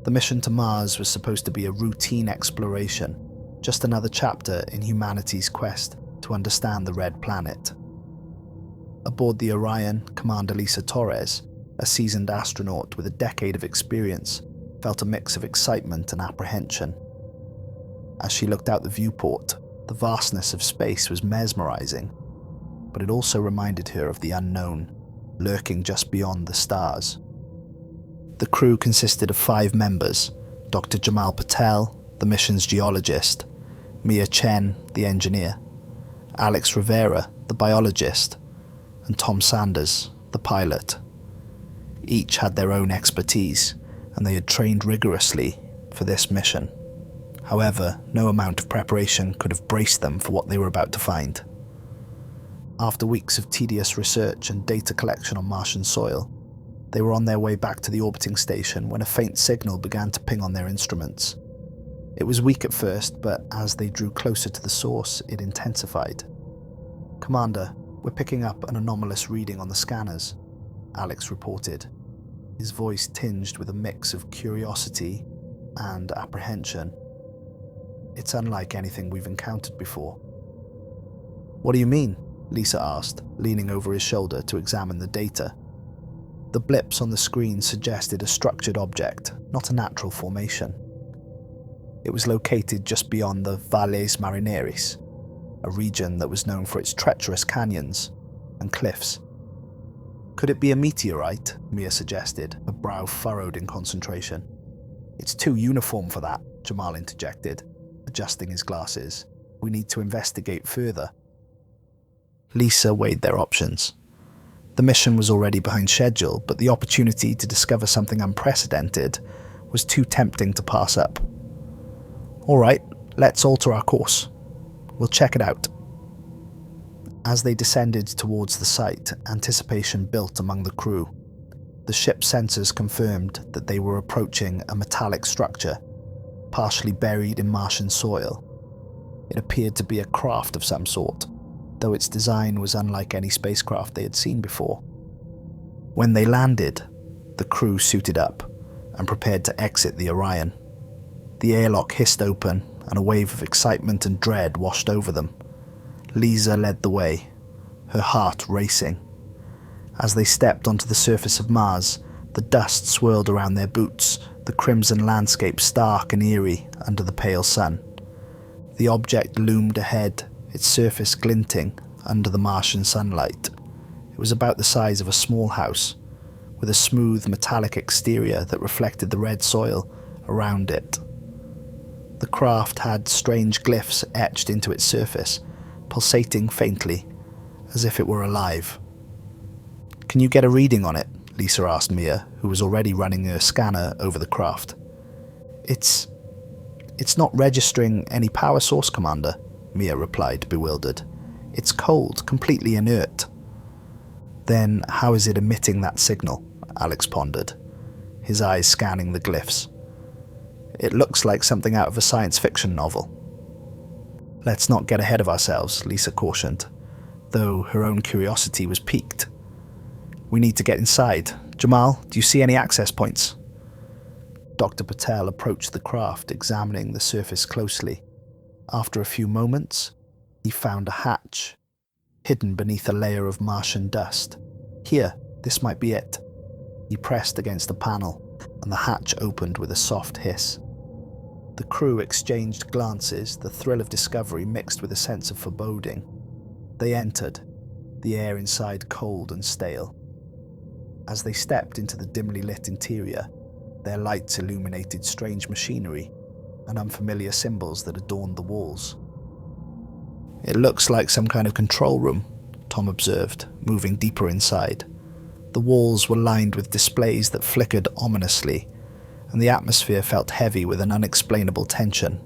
The mission to Mars was supposed to be a routine exploration, just another chapter in humanity's quest to understand the Red Planet. Aboard the Orion, Commander Lisa Torres, a seasoned astronaut with a decade of experience, felt a mix of excitement and apprehension. As she looked out the viewport, the vastness of space was mesmerizing, but it also reminded her of the unknown, lurking just beyond the stars. The crew consisted of 5 members: Dr. Jamal Patel, the mission's geologist; Mia Chen, the engineer; Alex Rivera, the biologist; and Tom Sanders, the pilot. Each had their own expertise, and they had trained rigorously for this mission. However, no amount of preparation could have braced them for what they were about to find. After weeks of tedious research and data collection on Martian soil, they were on their way back to the orbiting station when a faint signal began to ping on their instruments. It was weak at first, but as they drew closer to the source, it intensified. "Commander, we're picking up an anomalous reading on the scanners," Alex reported, his voice tinged with a mix of curiosity and apprehension. "It's unlike anything we've encountered before." "What do you mean?" Lisa asked, leaning over his shoulder to examine the data. The blips on the screen suggested a structured object, not a natural formation. It was located just beyond the Valles Marineris, a region that was known for its treacherous canyons and cliffs. "Could it be a meteorite?" Mia suggested, her brow furrowed in concentration. "It's too uniform for that," Jamal interjected, adjusting his glasses. "We need to investigate further." Lisa weighed their options. The mission was already behind schedule, but the opportunity to discover something unprecedented was too tempting to pass up. "All right, let's alter our course. We'll check it out." As they descended towards the site, anticipation built among the crew. The ship's sensors confirmed that they were approaching a metallic structure, partially buried in Martian soil. It appeared to be a craft of some sort, though its design was unlike any spacecraft they had seen before. When they landed, the crew suited up and prepared to exit the Orion. The airlock hissed open, and a wave of excitement and dread washed over them. Lisa led the way, her heart racing. As they stepped onto the surface of Mars, the dust swirled around their boots, the crimson landscape stark and eerie under the pale sun. The object loomed ahead, its surface glinting under the Martian sunlight. It was about the size of a small house, with a smooth metallic exterior that reflected the red soil around it. The craft had strange glyphs etched into its surface, pulsating faintly, as if it were alive. "Can you get a reading on it?" Lisa asked Mia, who was already running her scanner over the craft. It's not registering any power source, Commander," Mia replied, bewildered. "It's cold, completely inert." "Then how is it emitting that signal?" Alex pondered, his eyes scanning the glyphs. "It looks like something out of a science fiction novel." "Let's not get ahead of ourselves," Lisa cautioned, though her own curiosity was piqued. "We need to get inside. Jamal, do you see any access points?" Dr. Patel approached the craft, examining the surface closely. After a few moments, he found a hatch, hidden beneath a layer of Martian dust. "Here, this might be it." He pressed against the panel, and the hatch opened with a soft hiss. The crew exchanged glances, the thrill of discovery mixed with a sense of foreboding. They entered, the air inside cold and stale. As they stepped into the dimly lit interior, their lights illuminated strange machinery and unfamiliar symbols that adorned the walls. "It looks like some kind of control room," Tom observed, moving deeper inside. The walls were lined with displays that flickered ominously, and the atmosphere felt heavy with an unexplainable tension.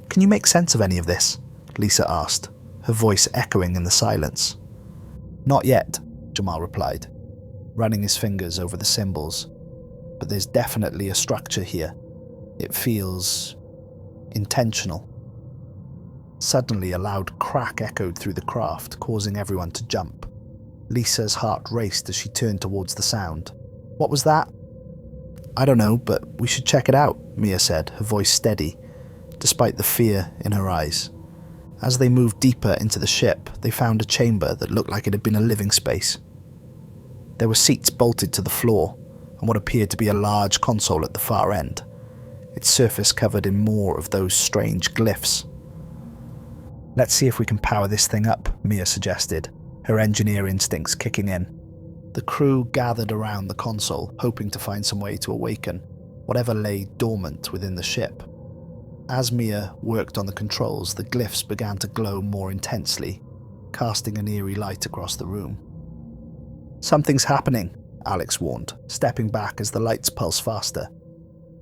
"Can you make sense of any of this?" Lisa asked, her voice echoing in the silence. "Not yet," Jamal replied, running his fingers over the symbols. "But there's definitely a structure here. It feels intentional." Suddenly, a loud crack echoed through the craft, causing everyone to jump. Lisa's heart raced as she turned towards the sound. "What was that?" I don't know, but we should check it out, Mia said, her voice steady, despite the fear in her eyes. As they moved deeper into the ship, they found a chamber that looked like it had been a living space. There were seats bolted to the floor, and what appeared to be a large console at the far end, its surface covered in more of those strange glyphs. Let's see if we can power this thing up, Mia suggested, her engineer instincts kicking in. The crew gathered around the console, hoping to find some way to awaken whatever lay dormant within the ship. As Mia worked on the controls, the glyphs began to glow more intensely, casting an eerie light across the room. Something's happening, Alex warned, stepping back as the lights pulsed faster.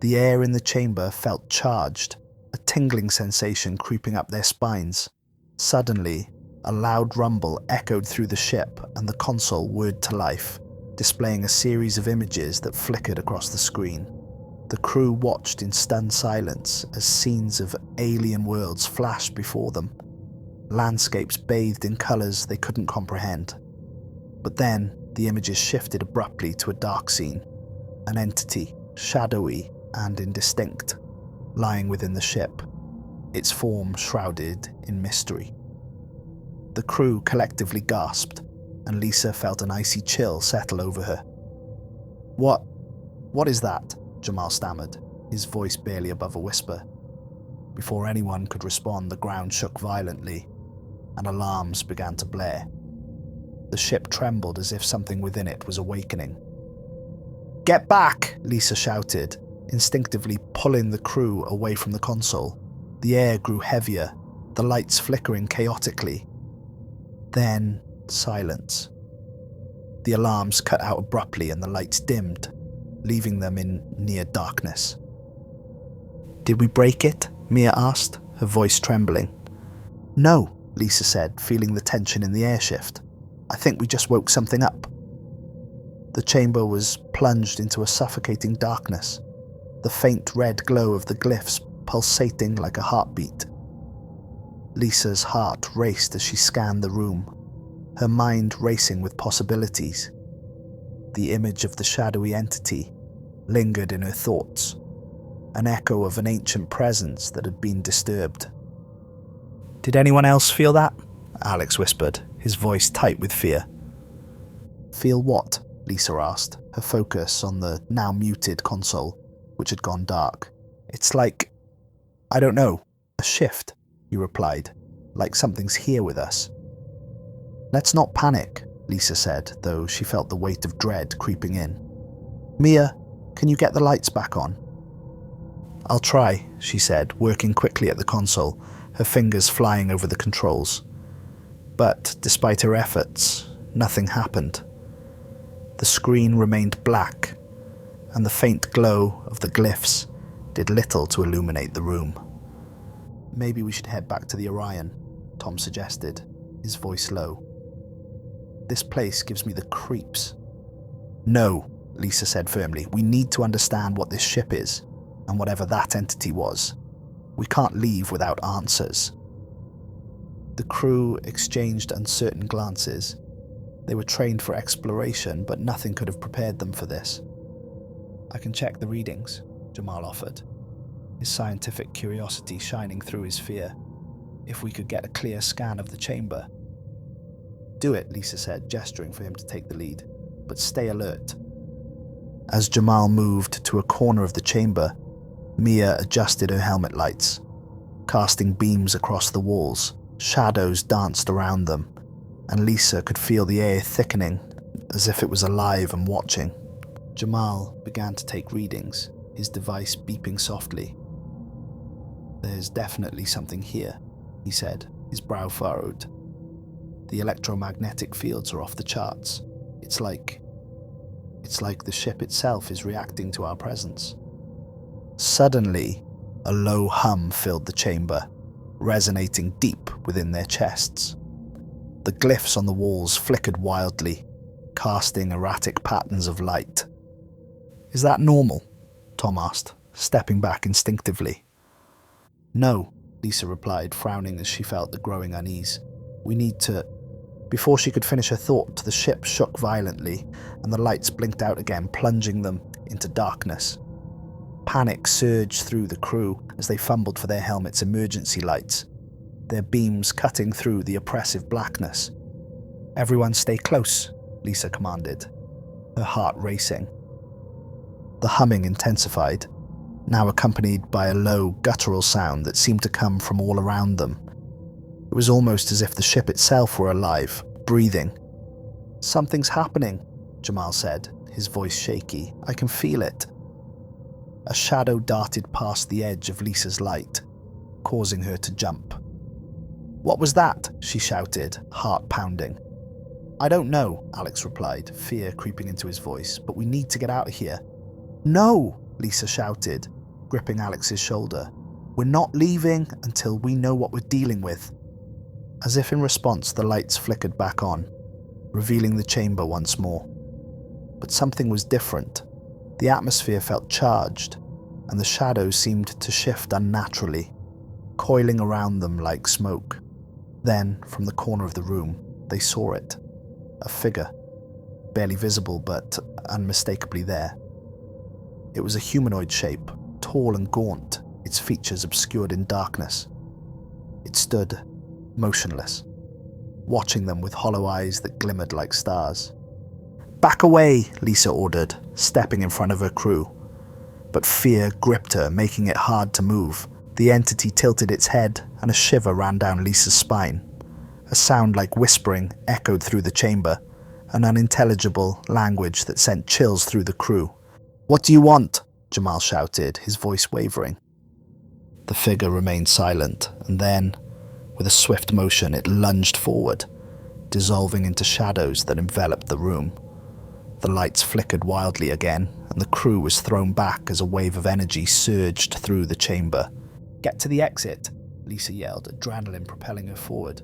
The air in the chamber felt charged, a tingling sensation creeping up their spines. Suddenly, a loud rumble echoed through the ship and the console whirred to life, displaying a series of images that flickered across the screen. The crew watched in stunned silence as scenes of alien worlds flashed before them, landscapes bathed in colours they couldn't comprehend. But then, the images shifted abruptly to a dark scene, an entity, shadowy and indistinct, lying within the ship, its form shrouded in mystery. The crew collectively gasped, and Lisa felt an icy chill settle over her. What is that?" Jamal stammered, his voice barely above a whisper. Before anyone could respond, the ground shook violently, and alarms began to blare. The ship trembled as if something within it was awakening. "Get back!" Lisa shouted, instinctively pulling the crew away from the console. The air grew heavier, the lights flickering chaotically. Then, silence. The alarms cut out abruptly and the lights dimmed, leaving them in near darkness. "Did we break it?" Mia asked, her voice trembling. "No," Lisa said, feeling the tension in the air shift. "I think we just woke something up." The chamber was plunged into a suffocating darkness, the faint red glow of the glyphs pulsating like a heartbeat. Lisa's heart raced as she scanned the room, her mind racing with possibilities. The image of the shadowy entity lingered in her thoughts, an echo of an ancient presence that had been disturbed. "Did anyone else feel that?" Alex whispered, his voice tight with fear. "Feel what?" Lisa asked, her focus on the now muted console, which had gone dark. "It's like, I don't know, a shift," he replied, "like something's here with us." "Let's not panic," Lisa said, though she felt the weight of dread creeping in. "Mia, can you get the lights back on?" "I'll try," she said, working quickly at the console, her fingers flying over the controls. But despite her efforts, nothing happened. The screen remained black, and the faint glow of the glyphs did little to illuminate the room. "Maybe we should head back to the Orion," Tom suggested, his voice low. "This place gives me the creeps." "No," Lisa said firmly. "We need to understand what this ship is, and whatever that entity was. We can't leave without answers." The crew exchanged uncertain glances. They were trained for exploration, but nothing could have prepared them for this. "I can check the readings," Jamal offered, his scientific curiosity shining through his fear. "If we could get a clear scan of the chamber." "Do it," Lisa said, gesturing for him to take the lead. "But stay alert." As Jamal moved to a corner of the chamber, Mia adjusted her helmet lights, casting beams across the walls. Shadows danced around them, and Lisa could feel the air thickening, as if it was alive and watching. Jamal began to take readings, his device beeping softly. "There's definitely something here," he said, his brow furrowed. "The electromagnetic fields are off the charts. It's like the ship itself is reacting to our presence." Suddenly, a low hum filled the chamber, resonating deep within their chests. The glyphs on the walls flickered wildly, casting erratic patterns of light. "Is that normal?" Tom asked, stepping back instinctively. "No," Lisa replied, frowning as she felt the growing unease. "We need to..." Before she could finish her thought, the ship shook violently, and the lights blinked out again, plunging them into darkness. Panic surged through the crew as they fumbled for their helmets' emergency lights, their beams cutting through the oppressive blackness. "Everyone stay close," Lisa commanded, her heart racing. The humming intensified, now accompanied by a low, guttural sound that seemed to come from all around them. It was almost as if the ship itself were alive, breathing. "Something's happening," Jamal said, his voice shaky. "I can feel it." A shadow darted past the edge of Lisa's light, causing her to jump. "What was that?" she shouted, heart pounding. "I don't know," Alex replied, fear creeping into his voice, "but we need to get out of here." "No!" Lisa shouted, gripping Alex's shoulder. "We're not leaving until we know what we're dealing with." As if in response, the lights flickered back on, revealing the chamber once more. But something was different. The atmosphere felt charged, and the shadows seemed to shift unnaturally, coiling around them like smoke. Then, from the corner of the room, they saw it. A figure, barely visible but unmistakably there. It was a humanoid shape, tall and gaunt, its features obscured in darkness. It stood, motionless, watching them with hollow eyes that glimmered like stars. "Back away," Lisa ordered, stepping in front of her crew. But fear gripped her, making it hard to move. The entity tilted its head, and a shiver ran down Lisa's spine. A sound like whispering echoed through the chamber, an unintelligible language that sent chills through the crew. "What do you want?" Jamal shouted, his voice wavering. The figure remained silent, and then, with a swift motion, it lunged forward, dissolving into shadows that enveloped the room. The lights flickered wildly again, and the crew was thrown back as a wave of energy surged through the chamber. "Get to the exit," Lisa yelled, adrenaline propelling her forward.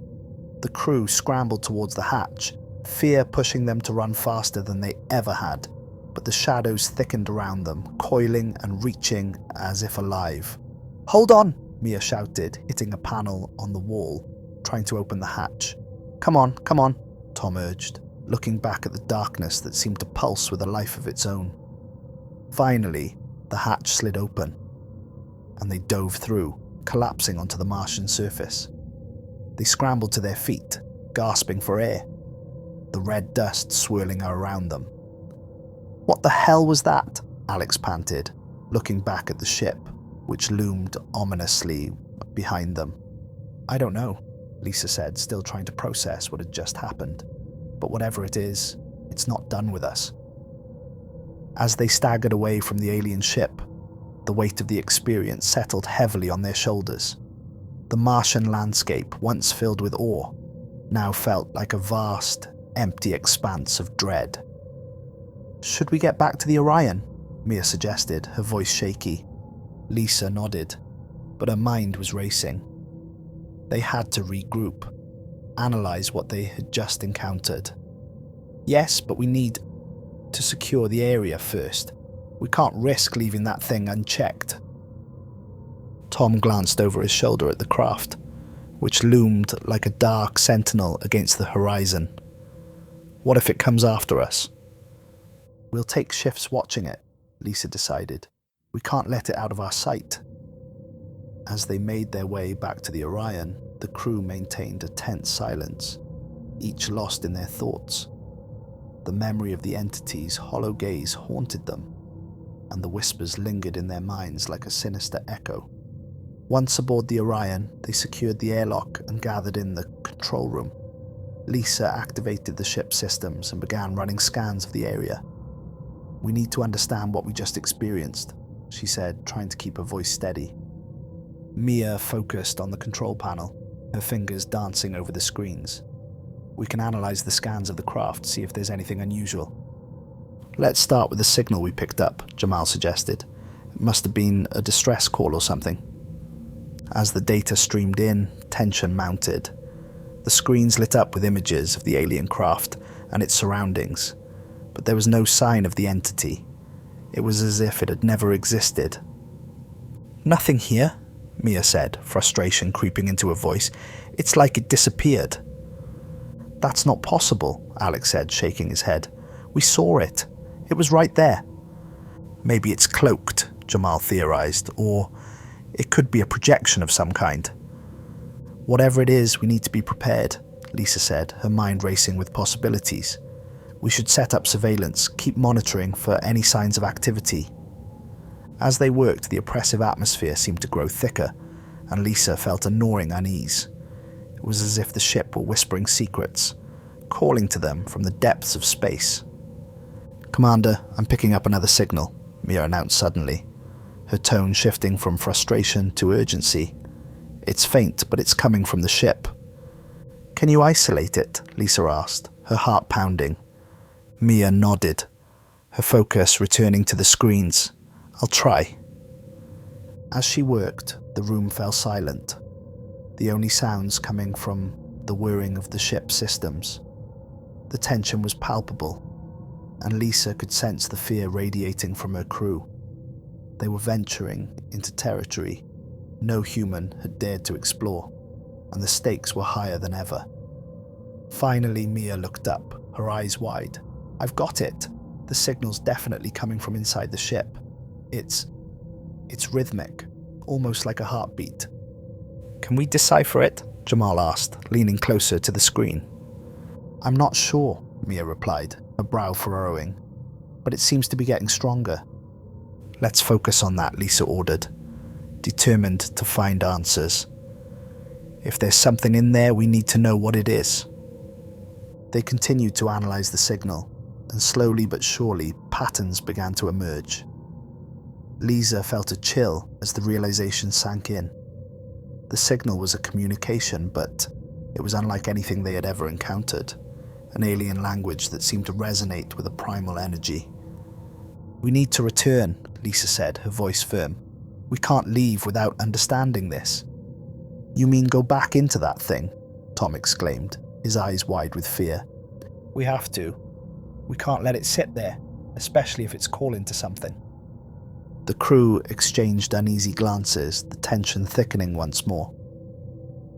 The crew scrambled towards the hatch, fear pushing them to run faster than they ever had, but the shadows thickened around them, coiling and reaching as if alive. "Hold on!" Mia shouted, hitting a panel on the wall, trying to open the hatch. Come on," Tom urged, looking back at the darkness that seemed to pulse with a life of its own. Finally, the hatch slid open, and they dove through, collapsing onto the Martian surface. They scrambled to their feet, gasping for air, the red dust swirling around them. "What the hell was that?" Alex panted, looking back at the ship, which loomed ominously behind them. "I don't know," Lisa said, still trying to process what had just happened. "But whatever it is, it's not done with us." As they staggered away from the alien ship, the weight of the experience settled heavily on their shoulders. The Martian landscape, once filled with awe, now felt like a vast, empty expanse of dread. "Should we get back to the Orion?" Mia suggested, her voice shaky. Lisa nodded, but her mind was racing. They had to regroup, analyze what they had just encountered. "Yes, but we need to secure the area first. We can't risk leaving that thing unchecked." Tom glanced over his shoulder at the craft, which loomed like a dark sentinel against the horizon. "What if it comes after us?" "We'll take shifts watching it," Lisa decided. "We can't let it out of our sight." As they made their way back to the Orion, the crew maintained a tense silence, each lost in their thoughts. The memory of the entity's hollow gaze haunted them, and the whispers lingered in their minds like a sinister echo. Once aboard the Orion, they secured the airlock and gathered in the control room. Lisa activated the ship's systems and began running scans of the area. "We need to understand what we just experienced," she said, trying to keep her voice steady. Mia focused on the control panel, her fingers dancing over the screens. "We can analyze the scans of the craft, see if there's anything unusual." "Let's start with the signal we picked up," Jamal suggested. "It must have been a distress call or something." As the data streamed in, tension mounted. The screens lit up with images of the alien craft and its surroundings, but there was no sign of the entity. It was as if it had never existed. "Nothing here," Mia said, frustration creeping into her voice. "It's like it disappeared." "That's not possible," Alex said, shaking his head. "We saw it. It was right there." "Maybe it's cloaked," Jamal theorized, or it could be a projection of some kind. Whatever it is, we need to be prepared, Lisa said, her mind racing with possibilities. We should set up surveillance, keep monitoring for any signs of activity. As they worked, the oppressive atmosphere seemed to grow thicker, and Lisa felt a gnawing unease. It was as if the ship were whispering secrets, calling to them from the depths of space. "Commander, I'm picking up another signal," Mia announced suddenly, her tone shifting from frustration to urgency. "It's faint, but it's coming from the ship." "Can you isolate it?" Lisa asked, her heart pounding. Mia nodded, her focus returning to the screens. "I'll try." As she worked, the room fell silent, the only sounds coming from the whirring of the ship's systems. The tension was palpable, and Lisa could sense the fear radiating from her crew. They were venturing into territory no human had dared to explore, and the stakes were higher than ever. Finally, Mia looked up, her eyes wide. "I've got it. The signal's definitely coming from inside the ship. It's rhythmic, almost like a heartbeat." "Can we decipher it?" Jamal asked, leaning closer to the screen. "I'm not sure," Mia replied, her brow furrowing, "but it seems to be getting stronger." "Let's focus on that," Lisa ordered, determined to find answers. "If there's something in there, we need to know what it is." They continued to analyze the signal, and slowly but surely, patterns began to emerge. Lisa felt a chill as the realization sank in. The signal was a communication, but it was unlike anything they had ever encountered, an alien language that seemed to resonate with a primal energy. "We need to return," Lisa said, her voice firm. "We can't leave without understanding this." "You mean go back into that thing?" Tom exclaimed, his eyes wide with fear. "We have to. We can't let it sit there, especially if it's calling to something." The crew exchanged uneasy glances, the tension thickening once more.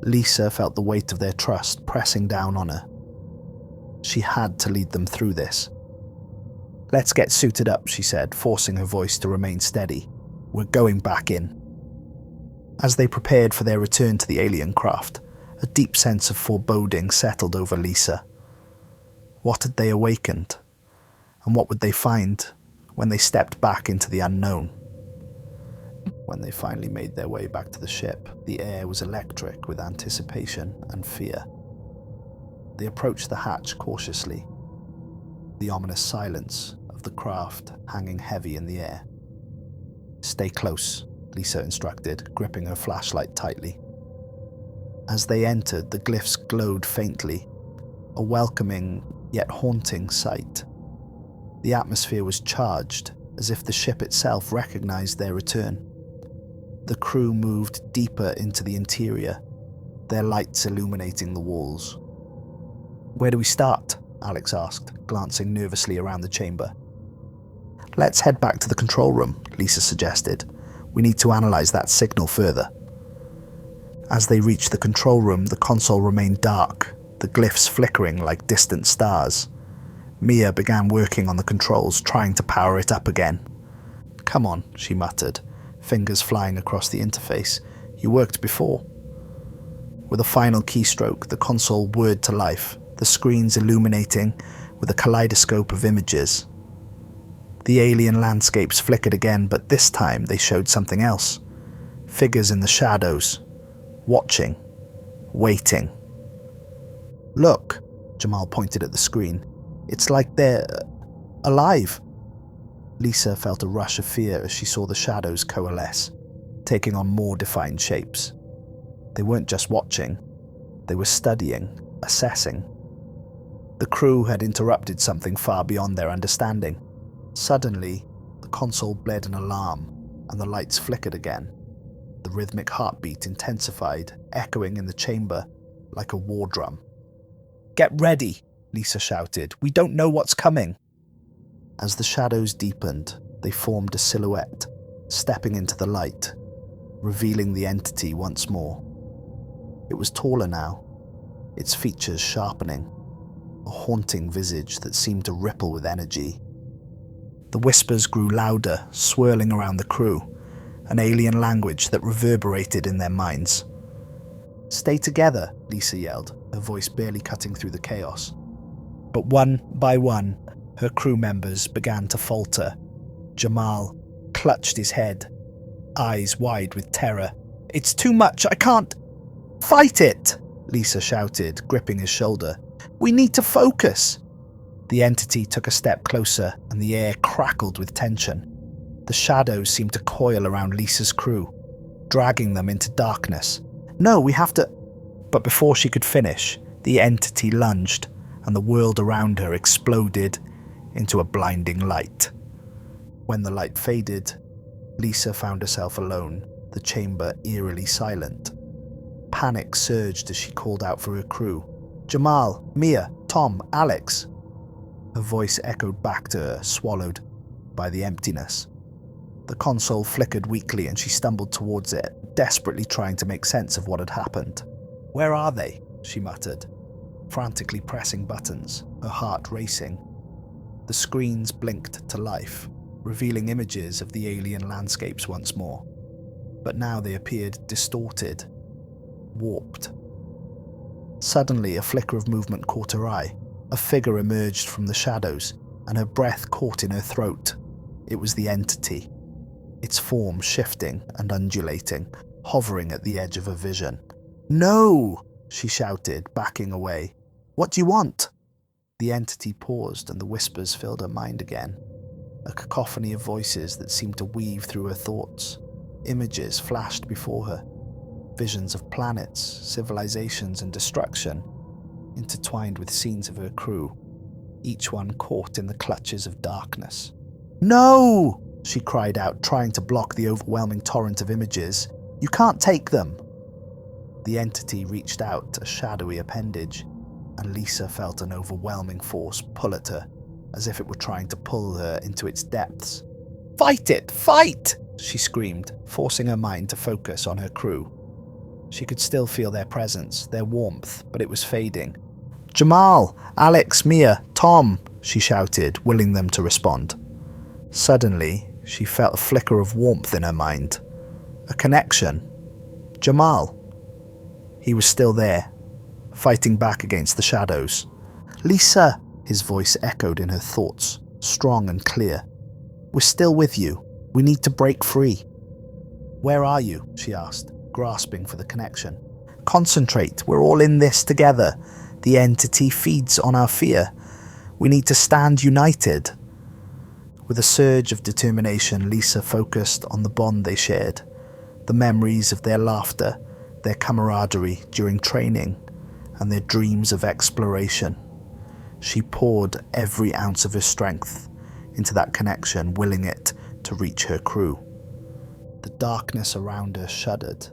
Lisa felt the weight of their trust pressing down on her. She had to lead them through this. "Let's get suited up," she said, forcing her voice to remain steady. "We're going back in." As they prepared for their return to the alien craft, a deep sense of foreboding settled over Lisa. What had they awakened? And what would they find when they stepped back into the unknown? When they finally made their way back to the ship, the air was electric with anticipation and fear. They approached the hatch cautiously, the ominous silence of the craft hanging heavy in the air. "Stay close," Lisa instructed, gripping her flashlight tightly. As they entered, the glyphs glowed faintly, a welcoming yet haunting sight. The atmosphere was charged, as if the ship itself recognized their return. The crew moved deeper into the interior, their lights illuminating the walls. "Where do we start?" Alex asked, glancing nervously around the chamber. "Let's head back to the control room," Lisa suggested. "We need to analyze that signal further." As they reached the control room, the console remained dark, the glyphs flickering like distant stars. Mia began working on the controls, trying to power it up again. "Come on," she muttered, fingers flying across the interface. "You worked before." With a final keystroke, the console whirred to life, the screens illuminating with a kaleidoscope of images. The alien landscapes flickered again, but this time they showed something else. Figures in the shadows, watching, waiting. "Look," Jamal pointed at the screen. "It's like they're alive." Lisa felt a rush of fear as she saw the shadows coalesce, taking on more defined shapes. They weren't just watching, they were studying, assessing. The crew had interrupted something far beyond their understanding. Suddenly, the console blared an alarm, and the lights flickered again. The rhythmic heartbeat intensified, echoing in the chamber like a war drum. "Get ready," Lisa shouted. "We don't know what's coming." As the shadows deepened, they formed a silhouette, stepping into the light, revealing the entity once more. It was taller now, its features sharpening, a haunting visage that seemed to ripple with energy. The whispers grew louder, swirling around the crew, an alien language that reverberated in their minds. "Stay together," Lisa yelled, her voice barely cutting through the chaos. But one by one, her crew members began to falter. Jamal clutched his head, eyes wide with terror. "It's too much, I can't." "Fight it!" Lisa shouted, gripping his shoulder. "We need to focus." The entity took a step closer, and the air crackled with tension. The shadows seemed to coil around Lisa's crew, dragging them into darkness. "No, we have to..." But before she could finish, the entity lunged, and the world around her exploded into a blinding light. When the light faded, Lisa found herself alone, the chamber eerily silent. Panic surged as she called out for her crew. "Jamal, Mia, Tom, Alex." Her voice echoed back to her, swallowed by the emptiness. The console flickered weakly and she stumbled towards it, desperately trying to make sense of what had happened. "Where are they?" she muttered, frantically pressing buttons, her heart racing. The screens blinked to life, revealing images of the alien landscapes once more. But now they appeared distorted, warped. Suddenly, a flicker of movement caught her eye. A figure emerged from the shadows, and her breath caught in her throat. It was the entity, its form shifting and undulating, hovering at the edge of her vision. "No!" she shouted, backing away. "What do you want?" The entity paused, and the whispers filled her mind again. A cacophony of voices that seemed to weave through her thoughts. Images flashed before her. Visions of planets, civilizations, and destruction, intertwined with scenes of her crew, each one caught in the clutches of darkness. "No!" she cried out, trying to block the overwhelming torrent of images. "You can't take them!" The entity reached out, a shadowy appendage, and Lisa felt an overwhelming force pull at her, as if it were trying to pull her into its depths. "Fight it! Fight!" she screamed, forcing her mind to focus on her crew. She could still feel their presence, their warmth, but it was fading. "Jamal, Alex, Mia, Tom," she shouted, willing them to respond. Suddenly, she felt a flicker of warmth in her mind. A connection. Jamal. He was still there, fighting back against the shadows. "Lisa," his voice echoed in her thoughts, strong and clear. "We're still with you. We need to break free." "Where are you?" she asked, grasping for the connection. "Concentrate. We're all in this together. The entity feeds on our fear. We need to stand united." With a surge of determination, Lisa focused on the bond they shared, the memories of their laughter, their camaraderie during training, and their dreams of exploration. She poured every ounce of her strength into that connection, willing it to reach her crew. The darkness around her shuddered,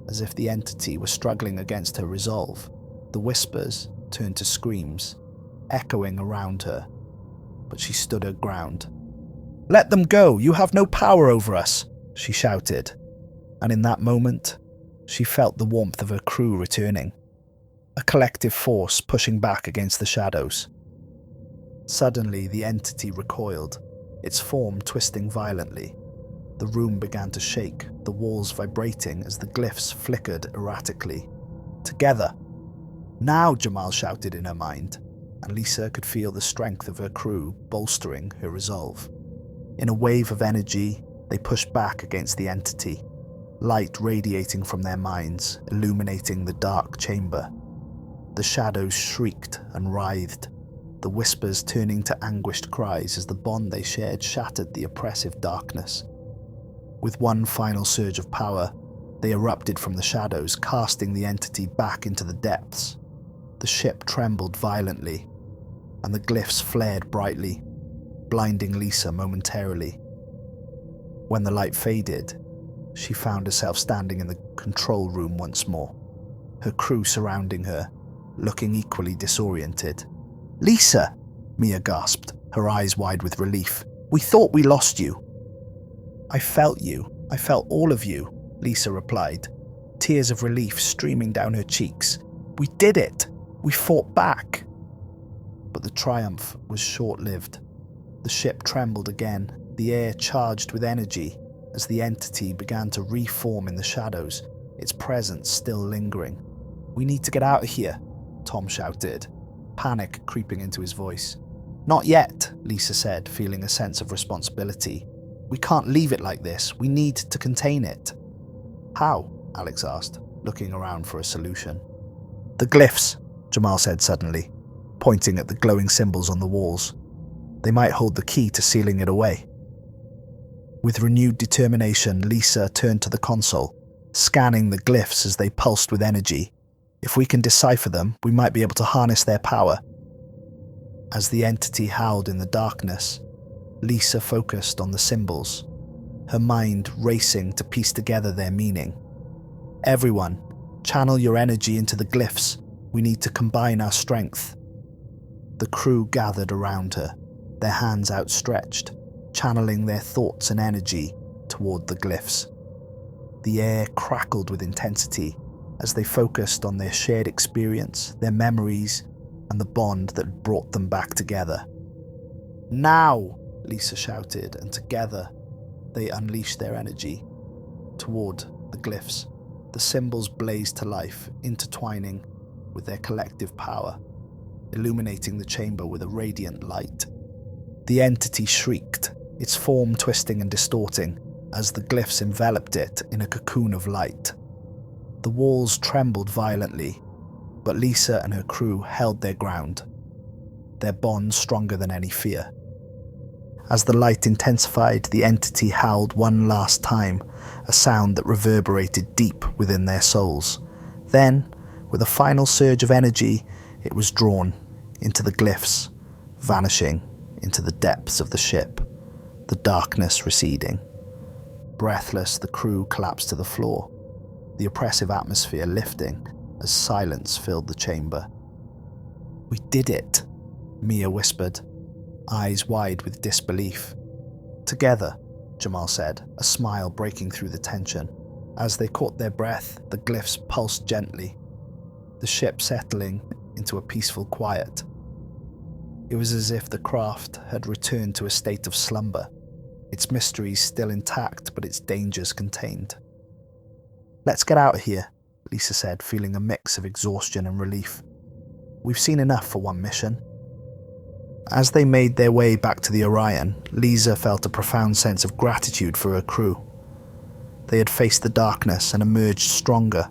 as if the entity were struggling against her resolve. The whispers turned to screams, echoing around her, but she stood her ground. "Let them go! You have no power over us!" she shouted, and in that moment, she felt the warmth of her crew returning, a collective force pushing back against the shadows. Suddenly, the entity recoiled, its form twisting violently. The room began to shake, the walls vibrating as the glyphs flickered erratically. "Together!" "Now!" Jamal shouted in her mind, and Lisa could feel the strength of her crew bolstering her resolve. In a wave of energy, they pushed back against the entity, light radiating from their minds, illuminating the dark chamber. The shadows shrieked and writhed, the whispers turning to anguished cries as the bond they shared shattered the oppressive darkness. With one final surge of power, they erupted from the shadows, casting the entity back into the depths. The ship trembled violently, and the glyphs flared brightly, blinding Lisa momentarily. When the light faded, she found herself standing in the control room once more, her crew surrounding her, looking equally disoriented. "Lisa!" Mia gasped, her eyes wide with relief. "We thought we lost you." "I felt you. I felt all of you," Lisa replied, tears of relief streaming down her cheeks. "We did it! We fought back!" But the triumph was short-lived. The The ship trembled again, the air charged with energy as the entity began to reform in the shadows, its presence still lingering. "We need to get out of here," Tom shouted, panic creeping into his voice. "Not yet," Lisa said, feeling a sense of responsibility. "We can't leave it like this. We need to contain it." "How?" Alex asked, looking around for a solution. "The glyphs," Jamal said suddenly, pointing at the glowing symbols on the walls. "They might hold the key to sealing it away." With renewed determination, Lisa turned to the console, scanning the glyphs as they pulsed with energy. "If we can decipher them, we might be able to harness their power." As the entity howled in the darkness, Lisa focused on the symbols, her mind racing to piece together their meaning. "Everyone, channel your energy into the glyphs. We need to combine our strength." The crew gathered around her, their hands outstretched, channeling their thoughts and energy toward the glyphs. The air crackled with intensity as they focused on their shared experience, their memories, and the bond that brought them back together. "Now!" Lisa shouted, and together they unleashed their energy toward the glyphs. The symbols blazed to life, intertwining with their collective power, illuminating the chamber with a radiant light. The entity shrieked, its form twisting and distorting as the glyphs enveloped it in a cocoon of light. The walls trembled violently, but Lisa and her crew held their ground, their bond stronger than any fear. As the light intensified, the entity howled one last time, a sound that reverberated deep within their souls. Then, with a final surge of energy, it was drawn into the glyphs, vanishing into the depths of the ship, the darkness receding. Breathless, the crew collapsed to the floor, the oppressive atmosphere lifting as silence filled the chamber. "We did it," Mia whispered, eyes wide with disbelief. "Together," Jamal said, a smile breaking through the tension. As they caught their breath, the glyphs pulsed gently, the ship settling into a peaceful quiet. It was as if the craft had returned to a state of slumber, its mysteries still intact but its dangers contained. "Let's get out of here," Lisa said, feeling a mix of exhaustion and relief. "We've seen enough for one mission." As they made their way back to the Orion, Lisa felt a profound sense of gratitude for her crew. They had faced the darkness and emerged stronger,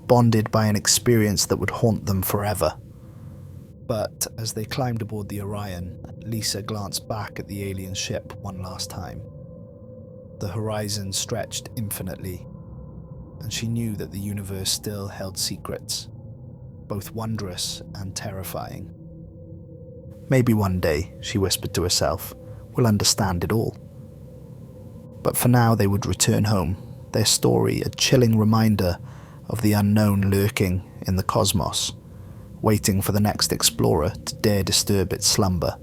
bonded by an experience that would haunt them forever. But as they climbed aboard the Orion, Lisa glanced back at the alien ship one last time. The horizon stretched infinitely, and she knew that the universe still held secrets, both wondrous and terrifying. "Maybe one day," she whispered to herself, "we'll understand it all." But for now they would return home, their story a chilling reminder of the unknown lurking in the cosmos, waiting for the next explorer to dare disturb its slumber.